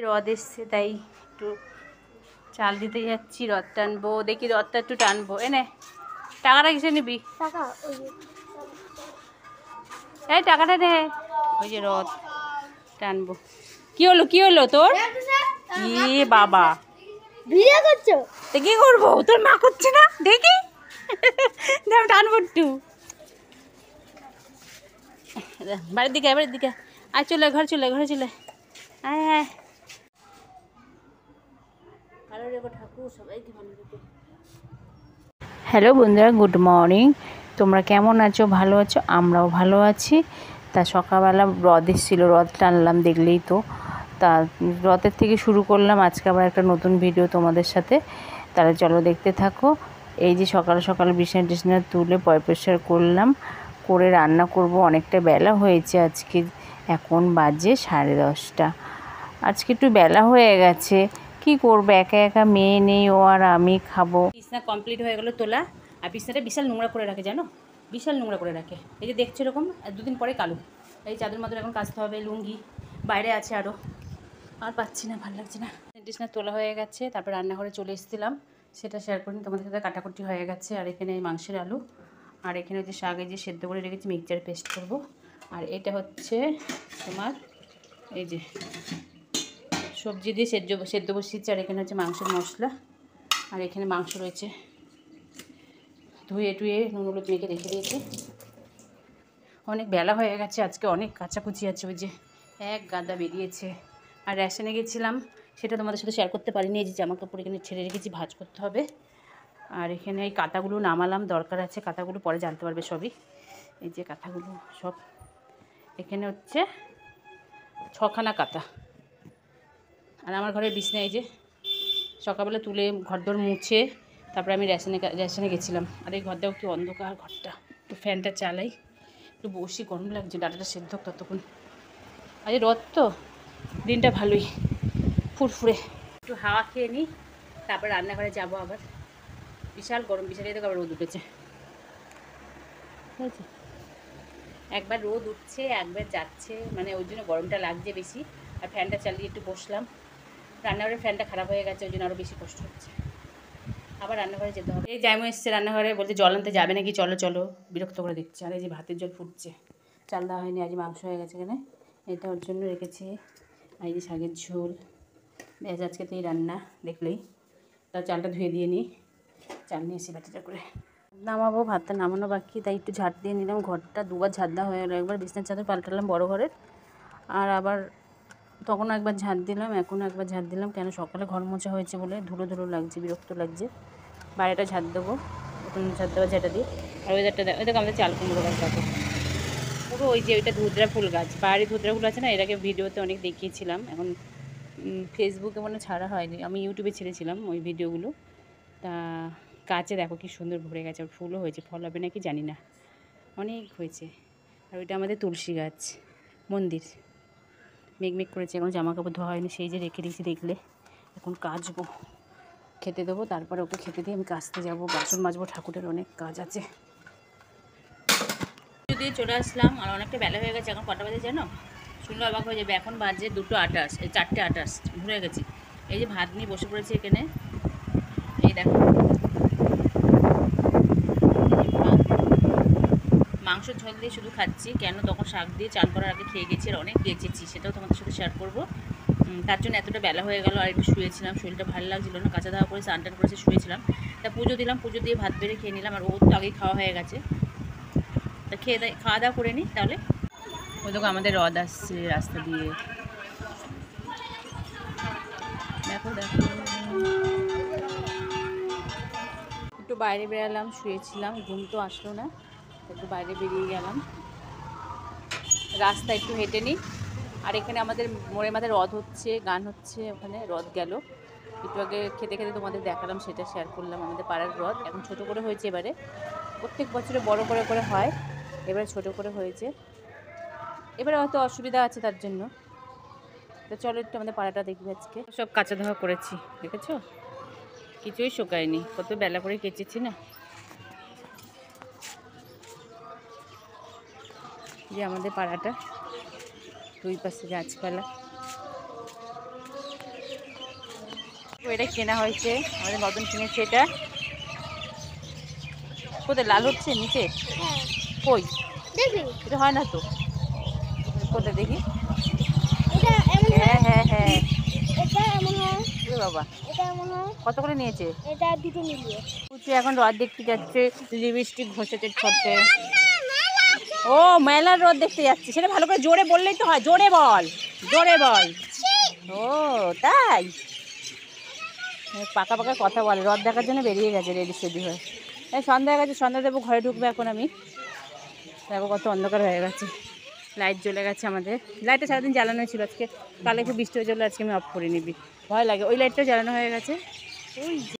রদ এসছে তাই একটু চাল দিতে যাচ্ছি, রদ টানবো। দেখি রদটা একটু টানবো। এনে টাকাটা কিসে নিবি? এই টাকাটা নে। ওই যে রদ টানবো। কি হলো কি হলো তোর? ইয়ে বাবা, ভিডিও করছো? তো কি করবো, তোর মা করছে না দেখি। আমি টানবো একটু। বাড়ির দিকে বাড়ির দিকে আয়, চলে ঘরে চলে ঘরে চলে আয় আয়। ভালো রেখো ঠাকুর, সবাইকে ভালো রেখো। হ্যালো বন্ধুরা, গুড মর্নিং। তোমরা কেমন আছো? ভালো আছো? আমরাও ভালো আছি। তা সকালবেলা রথ এসেছিলো, রথ টানলাম দেখলেই তো। তা রথের থেকে শুরু করলাম আজকে আবার একটা নতুন ভিডিও তোমাদের সাথে। তাহলে চলো দেখতে থাকো। এই যে সকাল সকাল বিছানা টিছানা তুলে পরিষ্কার করলাম, করে রান্না করব। অনেকটা বেলা হয়েছে আজকে, এখন বাজে 10:30। আজকে একটু বেলা হয়ে গেছে, কি করবো, একা একা মেয়ে নেই, ও আর আমি খাবো। বিছনা কমপ্লিট হয়ে গেলো তোলা। আর বিছনাটা বিশাল নোংরা করে রাখে জানো, বিশাল নোংরা করে রাখে। এই যে দেখছো এরকম, আর দুদিন পরে কালো। এই চাদর মাদর এখন কাচতে হবে, লুঙ্গি বাইরে আছে আরও। আর পাচ্ছি না, ভালো লাগছে না। বিছনা তোলা হয়ে গেছে, তারপর রান্নাঘরে চলে এসেছিলাম, সেটা শেয়ার করিনি তোমাদের সাথে। কাটাকুটি হয়ে গেছে, আর এখানে মাংসের আলু, আর এখানে হচ্ছে শাকে যে সেদ্ধ করে রেখেছি, মিক্সচার পেস্ট করব। আর এটা হচ্ছে তোমার এই যে সবজি দিয়ে সেদ্ধ বসিয়েছি। আর এখানে হচ্ছে মাংসের মশলা, আর এখানে মাংস রয়েছে, ধুয়ে টুয়ে নুন হলুদ মেখে রেখে দিয়েছি। অনেক বেলা হয়ে গেছে আজকে, অনেক কাচাকুচি আছে, ওই যে এক গাদা বেরিয়েছে। আর রেশনে গেছিলাম, সেটা তোমাদের সাথে শেয়ার করতে পারিনি। এই যে জামা কাপড় এখানে ছেড়ে রেখেছি, ভাঁজ করতে হবে। আর এখানে এই কাঁথাগুলো নামালাম, দরকার আছে, কাঁথাগুলো পরে জানতে পারবে সবই। এই যে কাঁথাগুলো সব এখানে হচ্ছে 6খানা কাঁথা। আর আমার ঘরের বিছনা এই যে সকালবেলা তুলে ঘরদোর মুছে তারপরে আমি রেশনে গেছিলাম। আর এই ঘরটাও কি অন্ধকার, ঘরটা একটু ফ্যানটা চালাই, একটু বসি, গরম লাগছে, ডাটাটা সেদ্ধ হোক ততক্ষণ। আজ রথ তো, দিনটা ভালোই ফুরফুরে। একটু হাওয়া খেয়ে নিই, তারপর রান্নাঘরে যাবো আবার। বিশাল গরম, বিশাল থেকে আবার রোদ উঠেছে, ঠিক আছে। একবার রোদ উঠছে একবার যাচ্ছে, মানে ওই জন্য গরমটা লাগছে বেশি। আর ফ্যানটা চালিয়ে একটু বসলাম, রান্নাঘরের ফ্যানটা খারাপ হয়ে গেছে, ওই জন্য আরও বেশি কষ্ট হচ্ছে। আবার রান্নাঘরে যেতে হবে। এই জামু এসছে রান্নাঘরে, বলতে জল আনতে যাবে নাকি, চলো চলো, বিরক্ত করে দিচ্ছে। আর এই যে ভাতের জল ফুটছে, চাল দেওয়া হয়নি, আজ মাংস হয়ে গেছে এখানে, এটা ওর জন্য রেখেছি। আর এই যে শাকের ঝোল, বেশ আজকে তো এই রান্না দেখলেই। তার চালটা ধুয়ে দিয়ে নিই, চাল নিয়ে এসে বাটিটা করে নামাবো। ভাতটা নামানো বাকি, তাই একটু ঝাড় দিয়ে নিলাম। ঘরটা দুবার ঝাড় দেওয়া হয়ে গেলো, একবার বিছনার চাদর পাল্টালাম বড় ঘরের, আর আবার তখনও একবার ঝাড় দিলাম, এখনও একবার ঝাড় দিলাম। কেন, সকালে ঘর মোছা হয়েছে বলে ধুলো ধুলো লাগছে, বিরক্ত লাগছে। বাইরেটা ঝাড় দেবো, নতুন ঝাড় দেওয়া যেটা দিয়ে। আর ওইদারটা ওইটাকে আমাদের চাল কুমড়ো গাছ দেখো, পুরো ওই যে ওইটা ধুতরা ফুল গাছ, পাহাড়ি ধুতরা ফুল আছে না, এর আগে ভিডিওতে অনেক দেখিয়েছিলাম। এখন ফেসবুকে মনে ছাড়া হয়নি, আমি ইউটিউবে ছেড়েছিলাম ওই ভিডিওগুলো। তা গাছে দেখো কি সুন্দর ভরে গেছে, আর ফুলও হয়েছে, ফল হবে নাকি জানি না, অনেক হয়েছে। আর ওইটা আমাদের তুলসী গাছ, মন্দির। মেঘমেঘ করেছে, এখন জামা কাপড় ধোয়া হয়নি, সেই যে রেখে দিয়েছি দেখলে। এখন কাচবো, খেতে দেবো, তারপরে ওকে খেতে দিয়ে আমি কাচতে যাবো, বাসন মাজবো, ঠাকুরের অনেক কাজ আছে। দিয়ে চলে আসলাম, আর অনেকটা বেলা হয়ে গেছে। এখন কটা বাজে জানো? শুনলে অবাক হয়ে যাবে, এখন বাজে 2:28, এই 4:28 ভুলে গেছি। এই যে ভাত নিয়ে বসে পড়েছি এখানে, এই দেখো মাংস ঝোল দিয়ে শুধু খাচ্ছি। কেন, তখন শাক দিয়ে চাল করার আগে খেয়ে গেছি, আর অনেক বেঁচেছি, সেটাও তোমাদের সাথে শেয়ার করবো। তার জন্য এতটা বেলা হয়ে গেল। আর একটু শুয়েছিলাম, শরীরটা ভালো লাগছিলো না, কাঁচা দাওয়া করে স্নান টান করেছে, শুয়েছিলাম। তা পুজো দিলাম, পুজো দিয়ে ভাত বেড়ে খেয়ে নিলাম। আর ওর তো আগেই খাওয়া হয়ে গেছে, তা খাওয়া দাওয়া করে নিই তাহলে। ওই দেখো আমাদের রথ আসছে রাস্তা দিয়ে, দেখো দেখো। একটু বাইরে বেরালাম, শুয়েছিলাম, ঘুম তো আসলো না, একটু বাইরে বেরিয়ে গেলাম, রাস্তা একটু হেঁটে নিই। আর এখানে আমাদের মোড়ের মাথায় রথ হচ্ছে, গান হচ্ছে, ওখানে রথ গেল একটু আগে, খেতে খেতে তোমাদের দেখালাম, সেটা শেয়ার করলাম। আমাদের পাড়ার রথ এখন ছোট করে হয়েছে, এবারে প্রত্যেক বছরে বড় করে করে হয়, এবারে ছোট করে হয়েছে। এবারে হয়তো অসুবিধা আছে তার জন্য। তো চলো একটু আমাদের পাড়াটা দেখবে। আজকে সব কাঁচা ধোয়া করেছি, দেখেছো, কিছুই শুকায়নি, কত বেলা করে কেচেছি না। যে আমাদের পাড়াটা, দুই পাশে গাছপালা, এটা কেনা হয়েছে, আমাদের নতুন কিনেছে এটা। কোথায় লাল হচ্ছে নিচে? হ্যাঁ কই? দেখবি এটা হয় না তো। কোথায় দেখি? এটা এমন হয়, হ্যাঁ হ্যাঁ হ্যাঁ। এটা এমন হয়, ওরে বাবা, এটা এমন হয়, কত করে নিয়েছে? এটা দুটো মিলিয়ে। পুচু এখন রথ দেখতে যাচ্ছে, লিপস্টিক ঘষেছে ঠোঁটে। ও মেলার রথ দেখতে যাচ্ছে, সেটা ভালো করে জোরে বললেই তো হয়। জোরে বল, জোরে বল। ও তাই, পাকা পাকা কথা বলে। রথ দেখার জন্য বেরিয়ে গেছে রেডি সেডি হয়ে। এই সন্ধ্যা হয়ে গেছে, সন্ধ্যা দেবো, ঘরে ঢুকবো এখন আমি। দেখো কত অন্ধকার হয়ে গেছে, লাইট জ্বলে গেছে আমাদের। লাইটটা সারাদিন জ্বালানো ছিল, আজকে কালে খুব বৃষ্টি হয়ে যাবে, আজকে আমি অফ করে নিবি, ভয় লাগে। ওই লাইটটাও জ্বালানো হয়ে গেছে। ওই